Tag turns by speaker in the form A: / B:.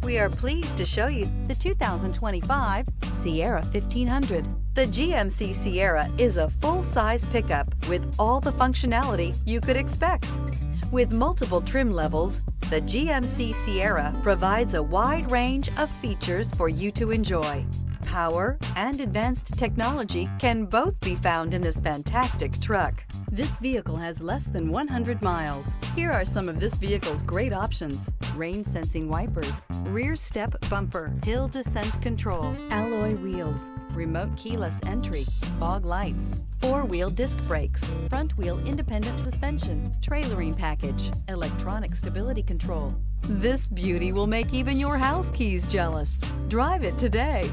A: We are pleased to show you the 2025 Sierra 1500. The GMC Sierra is a full-size pickup with all the functionality you could expect. With multiple trim levels, the GMC Sierra provides a wide range of features for you to enjoy. Power and advanced technology can both be found in this fantastic truck. This vehicle has less than 100 miles. Here are some of this vehicle's great options: rain sensing wipers, rear step bumper, hill descent control, alloy wheels, remote keyless entry, fog lights, four-wheel disc brakes, front wheel independent suspension, trailering package, electronic stability control. This beauty will make even your house keys jealous. Drive it today.